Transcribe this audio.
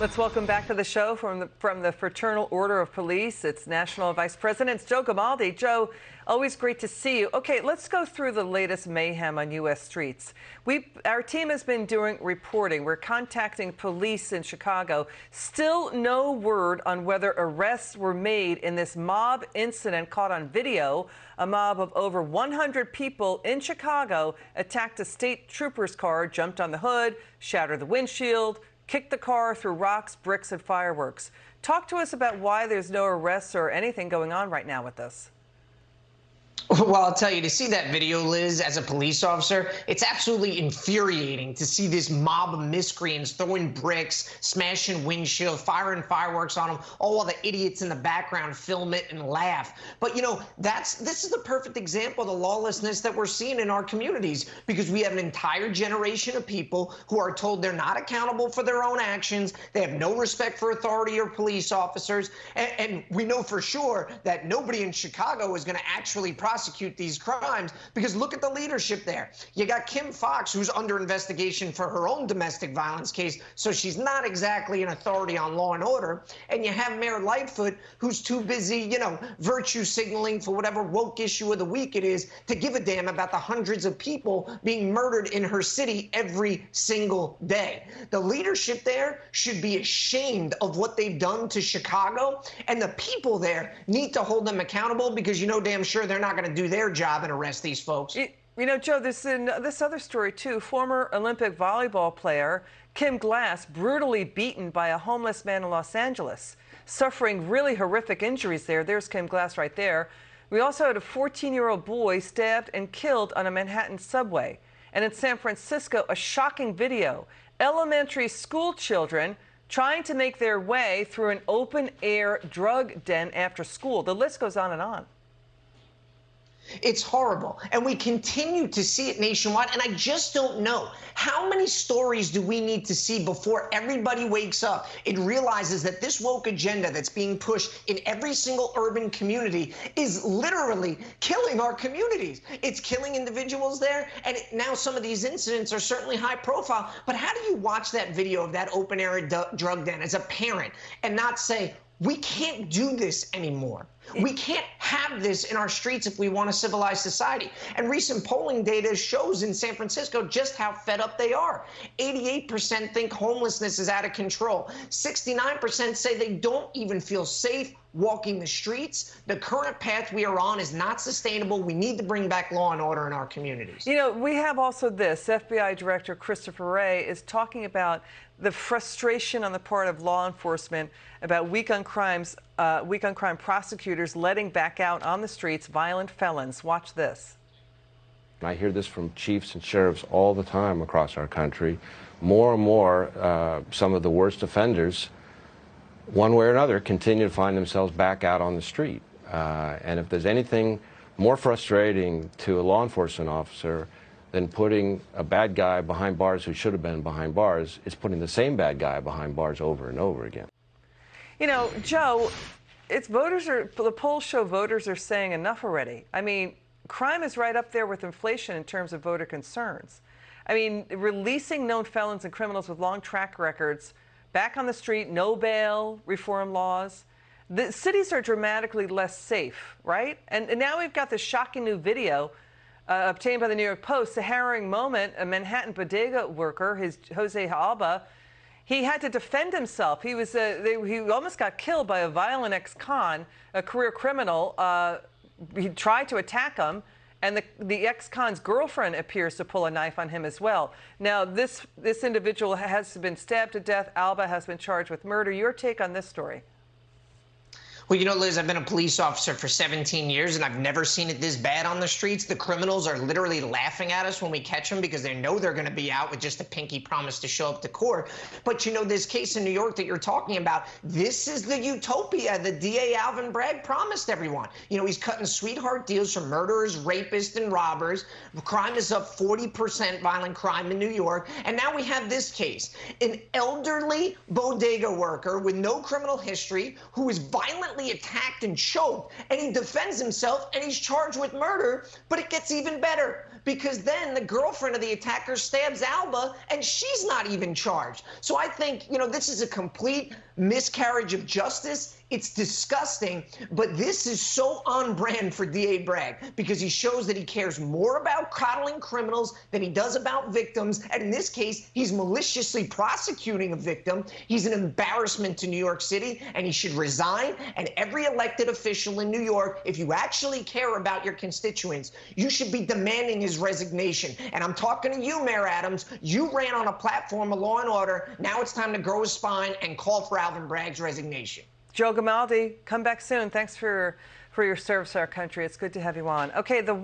Let's welcome back to the show from the Fraternal Order of Police. It's National Vice President Joe Gamaldi. Joe, always great to see you. Okay, let's go through the latest mayhem on U.S. streets. Our team has been doing reporting. We're contacting police in Chicago. Still no word on whether arrests were made in this mob incident caught on video. A mob of over 100 people in Chicago attacked a state trooper's car, jumped on the hood, shattered the windshield, kicked the car through rocks, bricks, and fireworks. Talk to us about why there's no arrests or anything going on right now with this. Well, I'll tell you, to see that video, Liz, as a police officer, it's absolutely infuriating to see this mob of miscreants throwing bricks, smashing windshield, firing fireworks on them, all while the idiots in the background film it and laugh. But, you know, this is the perfect example of the lawlessness that we're seeing in our communities, because we have an entire generation of people who are told they're not accountable for their own actions. They have no respect for authority or police officers. And we know for sure that nobody in Chicago is going to actually prosecute these crimes, because look at the leadership there. You got Kim Foxx, who's under investigation for her own domestic violence case, so she's not exactly an authority on law and order. And you have Mayor Lightfoot, who's too busy, you know, virtue signaling for whatever woke issue of the week it is, to give a damn about the hundreds of people being murdered in her city every single day. The leadership there should be ashamed of what they've done to Chicago, and the people there need to hold them accountable, because you know damn sure they're not going to do their job and arrest these folks. You know, Joe, this other story, too. Former Olympic volleyball player Kim Glass brutally beaten by a homeless man in Los Angeles, suffering really horrific injuries there. There's Kim Glass right there. We also had a 14-year-old boy stabbed and killed on a Manhattan subway. And in San Francisco, a shocking video. Elementary school children trying to make their way through an open-air drug den after school. The list goes on and on. It's horrible, and we continue to see it nationwide, and I just don't know, how many stories do we need to see before everybody wakes up and realizes that this woke agenda that's being pushed in every single urban community is literally killing our communities? It's killing individuals there, and now some of these incidents are certainly high profile, but how do you watch that video of that open-air drug den as a parent and not say, we can't do this anymore? We can't have this in our streets if we want a civilized society. And recent polling data shows in San Francisco just how fed up they are. 88% think homelessness is out of control. 69% say they don't even feel safe walking the streets. The current path we are on is not sustainable. We need to bring back law and order in our communities. You know, we have also this. FBI Director Christopher Wray is talking about the frustration on the part of law enforcement about weak on crime prosecutors letting back out on the streets violent felons. Watch this. I hear this from chiefs and sheriffs all the time across our country. More and more, some of the worst offenders, one way or another, continue to find themselves back out on the street. And if there's anything more frustrating to a law enforcement officer than putting a bad guy behind bars who should have been behind bars, it's putting the same bad guy behind bars over and over again. You know, Joe, the polls show voters are saying enough already. I mean, crime is right up there with inflation in terms of voter concerns. I mean, releasing known felons and criminals with long track records back on the street, no bail, reform laws. The cities are dramatically less safe, right? And now we've got this shocking new video obtained by the New York Post, a harrowing moment. A Manhattan bodega worker, Jose Alba, he had to defend himself. He almost got killed by a violent ex-con, a career criminal. He tried to attack him, and the ex-con's girlfriend appears to pull a knife on him as well. Now, this individual has been stabbed to death. Alba has been charged with murder. Your take on this story? Well, you know, Liz, I've been a police officer for 17 years, and I've never seen it this bad on the streets. The criminals are literally laughing at us when we catch them because they know they're going to be out with just a pinky promise to show up to court. But, you know, this case in New York that you're talking about, this is the utopia that DA Alvin Bragg promised everyone. You know, he's cutting sweetheart deals for murderers, rapists, and robbers. Crime is up 40%, violent crime in New York. And now we have this case, an elderly bodega worker with no criminal history who is violently violently attacked and choked, and he defends himself, and he's charged with murder. But it gets even better, because then the girlfriend of the attacker stabs Alba, and she's not even charged. So I think, this is a complete miscarriage of justice. It's disgusting, but this is so on brand for D.A. Bragg, because he shows that he cares more about coddling criminals than he does about victims. And in this case, he's maliciously prosecuting a victim. He's an embarrassment to New York City, and he should resign. And every elected official in New York, if you actually care about your constituents, you should be demanding his resignation. And I'm talking to you, Mayor Adams. You ran on a platform of law and order. Now it's time to grow a spine and call for Alvin Bragg's resignation. Joe Gamaldi, come back soon. Thanks for your service to our country. It's good to have you on. Okay, the